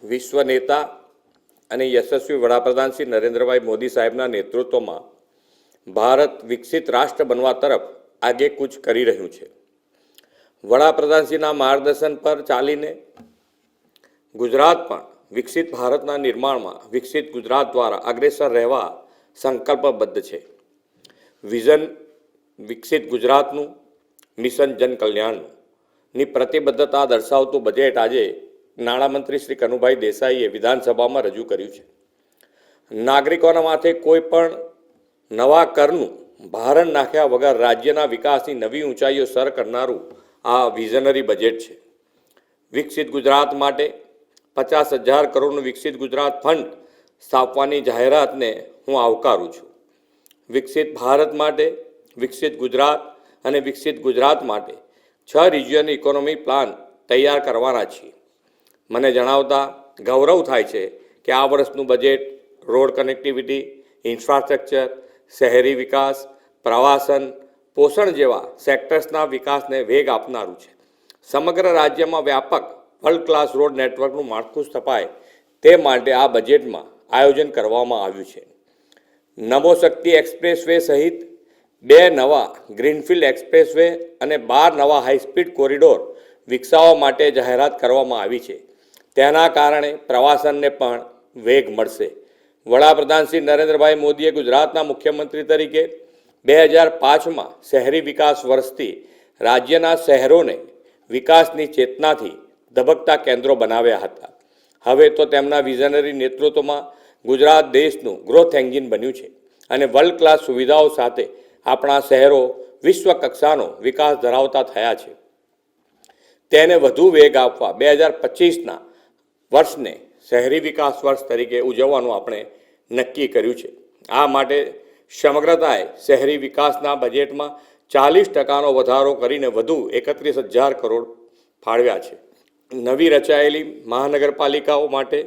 વિશ્વ નેતા અને યશસ્વી વડાપ્રધાન શ્રી નરેન્દ્રભાઈ મોદી સાહેબના નેતૃત્વમાં ભારત વિકસિત રાષ્ટ્ર બનવા તરફ આગેકૂચ કરી રહ્યું છે. વડાપ્રધાનશ્રીના માર્ગદર્શન પર ચાલીને ગુજરાત પણ વિકસિત ભારતના નિર્માણમાં વિકસિત ગુજરાત દ્વારા અગ્રેસર રહેવા સંકલ્પબદ્ધ છે. વિઝન વિકસિત ગુજરાતનું, મિશન જન કલ્યાણની પ્રતિબદ્ધતા દર્શાવતું બજેટ આજે નાણામંત્રી શ્રી કનુભાઈ દેસાઈએ વિધાનસભામાં રજૂ કર્યું છે. નાગરિકોના માથે કોઈ પણ નવા કરનું ભારણ નાખ્યા વગર રાજ્યના વિકાસની નવી ઊંચાઈઓ સર કરનારું આ વિઝનરી બજેટ છે. વિકસિત ગુજરાત માટે 50,000 કરોડનું વિકસિત ગુજરાત ફંડ સ્થાપવાની જાહેરાતને હું આવકારું છું. વિકસિત ભારત માટે, વિકસિત ગુજરાત અને વિકસિત ગુજરાત માટે 6 રિજિયન ઇકોનોમી પ્લાન તૈયાર કરવાના છીએ. મને જણાવતા ગૌરવ થાય છે કે આ વર્ષનું બજેટ રોડ કનેક્ટિવિટી, ઇન્ફ્રાસ્ટ્રક્ચર, શહેરી વિકાસ, પ્રવાસન, પોષણ જેવા સેક્ટર્સના વિકાસને વેગ આપનારું છે. સમગ્ર રાજ્યમાં વ્યાપક વર્લ્ડ ક્લાસ રોડ નેટવર્કનું માળખું સ્થપાય તે માટે આ બજેટમાં આયોજન કરવામાં આવ્યું છે. નમો શક્તિ એક્સપ્રેસવે સહિત 2 નવા ગ્રીનફિલ્ડ એક્સપ્રેસવે અને 12 નવા હાઈસ્પીડ કોરિડોર વિકસાવવા માટે જાહેરાત કરવામાં આવી છે. તેના કારણે પ્રવાસનને પણ વેગ મળશે. વડાપ્રધાન શ્રી નરેન્દ્રભાઈ મોદીએ ગુજરાતના મુખ્યમંત્રી તરીકે 2005માં શહેરી વિકાસ વર્ષથી રાજ્યના શહેરોને વિકાસની ચેતનાથી ધબકતા કેન્દ્રો બનાવ્યા હતા. હવે તો તેમના વિઝનરી નેતૃત્વમાં ગુજરાત દેશનું ગ્રોથ એન્જિન બન્યું છે અને વર્લ્ડ ક્લાસ સુવિધાઓ સાથે આપણા શહેરો વિશ્વ કક્ષાનો વિકાસ ધરાવતા થયા છે. તેને વધુ વેગ આપવા 2025ના વર્ષને શહેરી વિકાસ વર્ષ તરીકે ઉજવવાનું આપણે નક્કી કર્યું છે. આ માટે સમગ્રતાએ શહેરી વિકાસના બજેટમાં 40% વધારો કરીને વધુ 31,000 કરોડ ફાળવ્યા છે. નવી રચાયેલી મહાનગરપાલિકાઓ માટે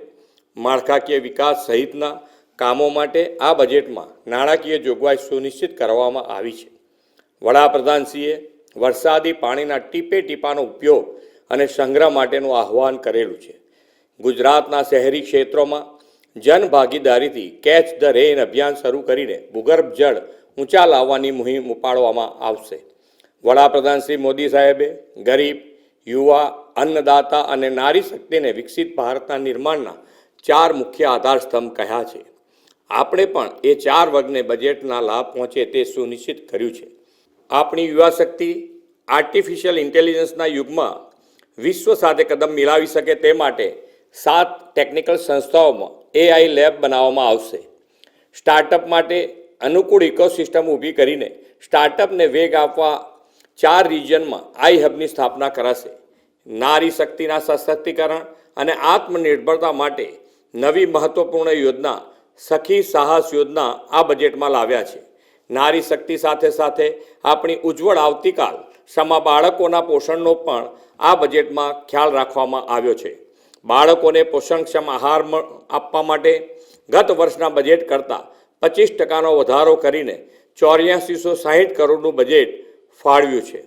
માળખાકીય વિકાસ સહિતના કામો માટે આ બજેટમાં નાણાકીય જોગવાઈ સુનિશ્ચિત કરવામાં આવી છે. વડાપ્રધાનશ્રીએ વરસાદી પાણીના ટીપે ટીપાનો ઉપયોગ અને સંગ્રહ માટેનું આહ્વાન કરેલું છે. ગુજરાતના શહેરી ક્ષેત્રોમાં જનભાગીદારીથી કેચ ધ રેઇન અભિયાન શરૂ કરીને ભૂગર્ભ જળ ઊંચા લાવવાની મુહિમ ઉપાડવામાં આવશે. વડાપ્રધાન શ્રી મોદી સાહેબે ગરીબ, યુવા, અન્નદાતા અને નારી શક્તિને વિકસિત ભારતના નિર્માણના 4 મુખ્ય આધારસ્તંભ કહ્યા છે. આપણે પણ એ 4 વર્ગને બજેટના લાભ પહોંચે તે સુનિશ્ચિત કર્યું છે. આપણી યુવા શક્તિ આર્ટિફિશિયલ ઇન્ટેલિજન્સના યુગમાં વિશ્વ સાથે કદમ મિલાવી શકે તે માટે 7 ટેકનિકલ સંસ્થાઓમાં AI લેબ બનાવવામાં આવશે. સ્ટાર્ટઅપ માટે અનુકૂળ ઇકોસિસ્ટમ ઊભી કરીને સ્ટાર્ટઅપને વેગ આપવા 4 રિજિયનમાં આઈ હબની સ્થાપના કરાશે. નારી શક્તિના સશક્તિકરણ અને આત્મનિર્ભરતા માટે નવી મહત્વપૂર્ણ યોજના સખી સાહસ યોજના આ બજેટમાં લાવ્યા છે. નારી શક્તિ સાથે સાથે આપણી ઉજ્જવળ આવતીકાલ સમા બાળકોના પોષણનો પણ આ બજેટમાં ખ્યાલ રાખવામાં આવ્યો છે. બાળકોને પોષણક્ષમ આહાર આપવા માટે ગત વર્ષના બજેટ કરતાં 25%નો વધારો કરીને 8460 કરોડનું બજેટ ફાળવ્યું છે.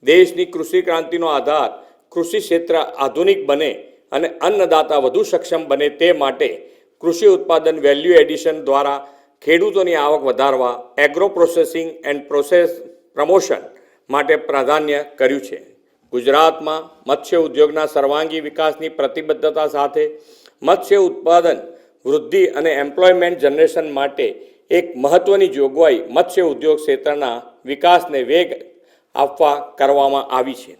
દેશની કૃષિ ક્રાંતિનો આધાર કૃષિ ક્ષેત્ર આધુનિક બને અને અન્નદાતા વધુ સક્ષમ બને તે માટે કૃષિ ઉત્પાદન વેલ્યુ એડિશન દ્વારા ખેડૂતોની આવક વધારવા agro processing and process promotion માટે પ્રાધાન્ય કર્યું છે. ગુજરાતમાં મત્સ્ય ઉદ્યોગના સર્વાંગી વિકાસની પ્રતિબદ્ધતા સાથે મત્સ્ય ઉત્પાદન વૃદ્ધિ અને એમ્પ્લોયમેન્ટ જનરેશન માટે એક મહત્ત્વની જોગવાઈ મત્સ્ય ઉદ્યોગ ક્ષેત્રના વિકાસને વેગ આપવા કરવામાં આવી છે.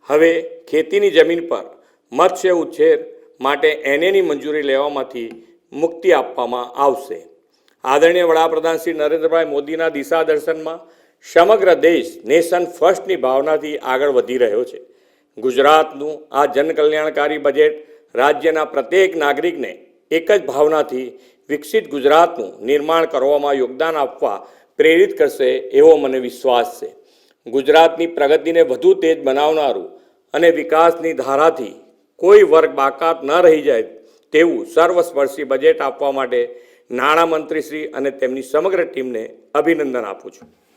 હવે ખેતીની જમીન પર મત્સ્ય ઉછેર માટે NAની મંજૂરી લેવામાંથી મુક્તિ આપવામાં આવશે. આદરણીય વડાપ્રધાન શ્રી નરેન્દ્રભાઈ મોદીના દિશાદર્શનમાં સમગ્ર દેશ નેશન ફર્સ્ટની ભાવનાથી આગળ વધી રહ્યો છે. ગુજરાતનું આ જનકલ્યાણકારી બજેટ રાજ્યના પ્રત્યેક નાગરિકને એક જ ભાવનાથી વિકસિત ગુજરાતનું નિર્માણ કરવામાં યોગદાન આપવા પ્રેરિત કરશે એવો મને વિશ્વાસ છે. ગુજરાતની પ્રગતિને વધુ તેજ બનાવનારું અને વિકાસની ધારાથી કોઈ વર્ગ બાકાત ન રહી જાય તેવું સર્વસ્પર્શી બજેટ આપવા માટે નાણામંત્રીશ્રી અને તેમની સમગ્ર ટીમને અભિનંદન આપું છું.